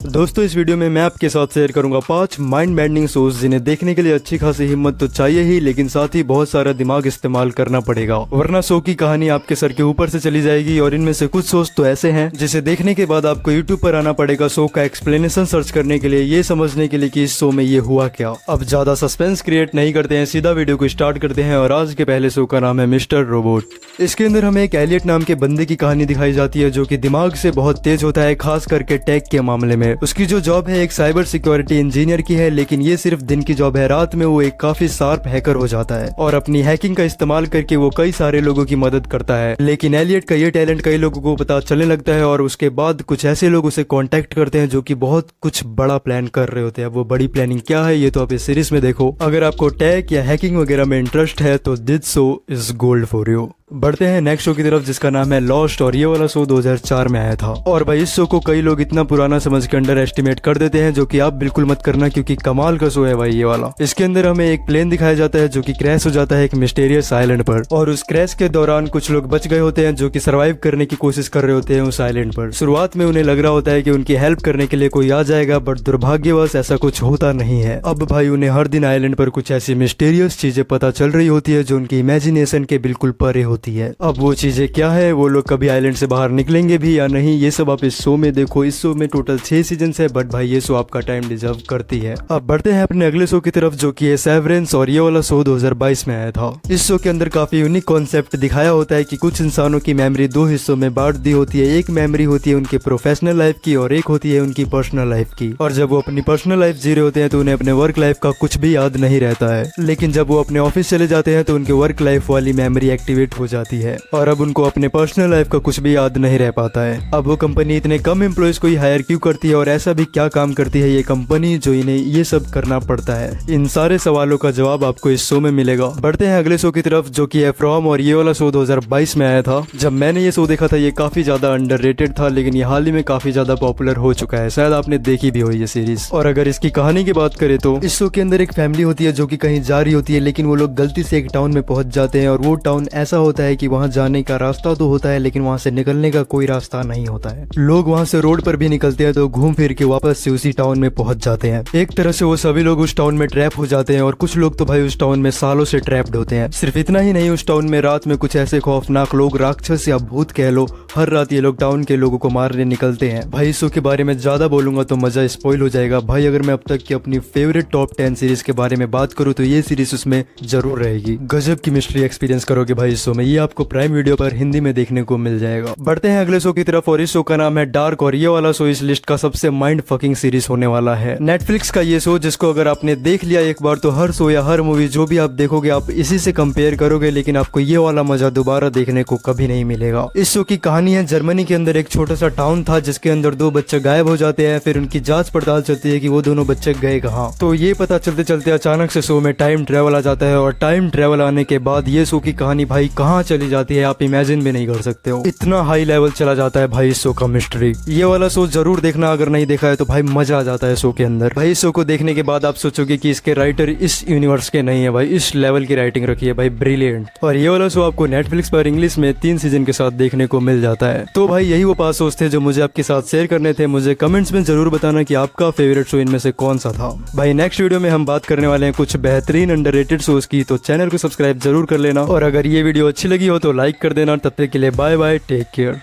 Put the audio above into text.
दोस्तों इस वीडियो में मैं आपके साथ शेयर करूंगा 5 माइंड बेंडिंग शोज जिन्हें देखने के लिए अच्छी खासी हिम्मत तो चाहिए ही, लेकिन साथ ही बहुत सारा दिमाग इस्तेमाल करना पड़ेगा, वरना शो की कहानी आपके सर के ऊपर से चली जाएगी। और इनमें से कुछ शोज तो ऐसे हैं जिसे देखने के बाद आपको यूट्यूब पर आना पड़ेगा शो का एक्सप्लेनेशन सर्च करने के लिए, ये समझने के लिए कि इस शो में ये हुआ क्या। अब ज्यादा सस्पेंस क्रिएट नहीं करते हैं, सीधा वीडियो को स्टार्ट करते हैं। और आज के पहले शो का नाम है मिस्टर रोबोट। इसके अंदर हमें एक एलियट नाम के बंदे की कहानी दिखाई जाती है जो कि दिमाग से बहुत तेज होता है, खास करके टेक के मामले में। उसकी जो जॉब है एक साइबर सिक्योरिटी इंजीनियर की है, लेकिन ये सिर्फ दिन की जॉब है। रात में वो एक काफी शार्प हैकर हो जाता है और अपनी हैकिंग का इस्तेमाल करके वो कई सारे लोगों की मदद करता है। लेकिन एलियट का ये टैलेंट कई लोगों को पता चलने लगता है और उसके बाद कुछ ऐसे लोग उसे कांटेक्ट करते हैं जो कि बहुत कुछ बड़ा प्लान कर रहे होते हैं। वो बड़ी प्लानिंग क्या है ये तो आप इस सीरीज में देखो। अगर आपको टेक या हैकिंग वगैरह में इंटरेस्ट है तो this show is gold for you. बढ़ते हैं नेक्स्ट शो की तरफ जिसका नाम है लॉस्ट, और ये वाला शो 2004 में आया था। और भाई इस शो को कई लोग इतना पुराना समझ के अंडर एस्टिमेट कर देते हैं, जो कि आप बिल्कुल मत करना क्योंकि कमाल का शो है भाई ये वाला। इसके अंदर हमें एक प्लेन दिखाया जाता है जो कि क्रैश हो जाता है एक मिस्टीरियस आइलैंड पर, और उस क्रैश के दौरान कुछ लोग बच गए होते हैं जो कि सर्वाइव करने की कोशिश कर रहे होते हैं उस आइलैंड पर। शुरुआत में उन्हें लग रहा होता है कि उनकी हेल्प करने के लिए कोई आ जाएगा, बट दुर्भाग्यवश ऐसा कुछ होता नहीं है। अब भाई उन्हें हर दिन आइलैंड पर कुछ ऐसी मिस्टीरियस चीजें पता चल रही होती है जो उनकी इमेजिनेशन के बिल्कुल परे होती है। अब वो चीजें क्या है, वो लोग कभी आइलैंड से बाहर निकलेंगे भी या नहीं, ये सब आप इस शो में देखो। इस शो में टोटल 6 सीजन है, बट भाई ये शो आपका टाइम डिजर्व करती है। अब बढ़ते हैं अपने अगले शो की तरफ जो कि है सेवरेंस, और ये वाला शो 2022 में आया था। इस शो के अंदर काफी यूनिक कॉन्सेप्ट दिखाया होता है कि कुछ इंसानों की मेमोरी 2 हिस्सों में बांट दी होती है। एक मेमोरी होती है उनके प्रोफेशनल लाइफ की और एक होती है उनकी पर्सनल लाइफ की। और जब वो अपनी पर्सनल लाइफ जी रहे होते हैं तो उन्हें अपने वर्क लाइफ का कुछ भी याद नहीं रहता है, लेकिन जब वो अपने ऑफिस चले जाते हैं तो उनके वर्क लाइफ वाली मेमोरी एक्टिवेट हो जाती है और अब उनको अपने पर्सनल लाइफ का कुछ भी याद नहीं रह पाता है। अब वो कंपनी इतने कम एम्प्लॉयज को ही हायर क्यों करती है और ऐसा भी क्या काम करती है ये कंपनी जो इन्हें ये सब करना पड़ता है? इन सारे सवालों का जवाब आपको इस शो में मिलेगा। बढ़ते हैं अगले शो की तरफ जो कि है फ्रॉम, और ये वाला शो 2022 में आया था। जब मैंने ये शो देखा था ये काफी ज्यादा अंडररेटेड था, लेकिन ये हाल ही में काफी ज्यादा पॉपुलर हो चुका है। शायद आपने देखी भी हो ये सीरीज। और अगर इसकी कहानी की बात करें तो इस शो के अंदर एक फैमिली होती है जो कि कहीं जा रही होती है, लेकिन वो लोग गलती से एक टाउन में पहुंच जाते हैं और वो टाउन ऐसा होता है कि वहां जाने का रास्ता तो होता है लेकिन वहां से निकलने का कोई रास्ता नहीं होता है। लोग वहां से रोड पर भी निकलते हैं तो घूम फिर के वापस से उसी टाउन में पहुंच जाते हैं। एक तरह से वो सभी लोग उस टाउन में ट्रैप हो जाते हैं और कुछ लोग तो भाई उस टाउन में सालों से ट्रैप्ड होते हैं। सिर्फ इतना ही नहीं, उस टाउन में रात में कुछ ऐसे खौफनाक लोग, राक्षस या भूत कह लो, हर रात ये लोग टाउन के लोगों को मारने निकलते हैं। भाई शो के बारे में ज्यादा बोलूंगा तो मजा स्पॉइल हो जाएगा। भाई अगर मैं अब तक की अपनी फेवरेट टॉप 10 सीरीज के बारे में बात करूँ तो ये सीरीज उसमें जरूर रहेगी। गजब की मिस्ट्री एक्सपीरियंस करोगे भाई इस शो में। ये आपको प्राइम वीडियो पर हिंदी में देखने को मिल जाएगा। बढ़ते हैं अगले शो की तरफ, और इस शो का नाम है डार्क, और ये वाला शो इस लिस्ट का सबसे माइंड फकिंग सीरीज होने वाला है। नेटफ्लिक्स का ये शो जिसको अगर आपने देख लिया एक बार तो हर शो या हर मूवी जो भी आप देखोगे आप इसी से कंपेयर करोगे, लेकिन आपको ये वाला मजा दोबारा देखने को कभी नहीं मिलेगा। इस शो की कहानी है जर्मनी के अंदर एक छोटा सा टाउन था जिसके अंदर 2 बच्चे गायब हो जाते हैं। फिर उनकी जांच पड़ताल चलती है कि वो दोनों बच्चे गए कहाँ। तो ये पता चलते चलते अचानक से शो में टाइम ट्रेवल आ जाता है, और टाइम ट्रेवल आने के बाद ये शो की कहानी भाई कहाँ चली जाती है आप इमेजिन भी नहीं कर सकते हो। इतना हाई लेवल चला जाता है भाई इस शो का मिस्ट्री। ये वाला शो जरूर देखना, अगर नहीं देखा है तो भाई मजा आ जाता है शो के अंदर। भाई शो को देखने के बाद आप सोचोगे कि इसके राइटर इस यूनिवर्स के नहीं है, भाई इस लेवल की राइटिंग रखी है भाई, ब्रिलियंट। और ये वाला शो आपको नेटफ्लिक्स पर इंग्लिश में 3 सीजन के साथ देखने को मिल जाता है। तो भाई यही वो 5 शोज थे जो मुझे आपके साथ शेयर करने थे। मुझे कमेंट्स में जरूर बताना कि आपका फेवरेट शो इनमें से कौन सा था। भाई नेक्स्ट वीडियो में हम बात करने वाले हैं कुछ बेहतरीन अंडररेटेड शोज की, तो चैनल को सब्सक्राइब जरूर कर लेना। और अगर ये वीडियो अच्छी लगी हो तो लाइक कर देना। तब तक के लिए बाय बाय, टेक केयर।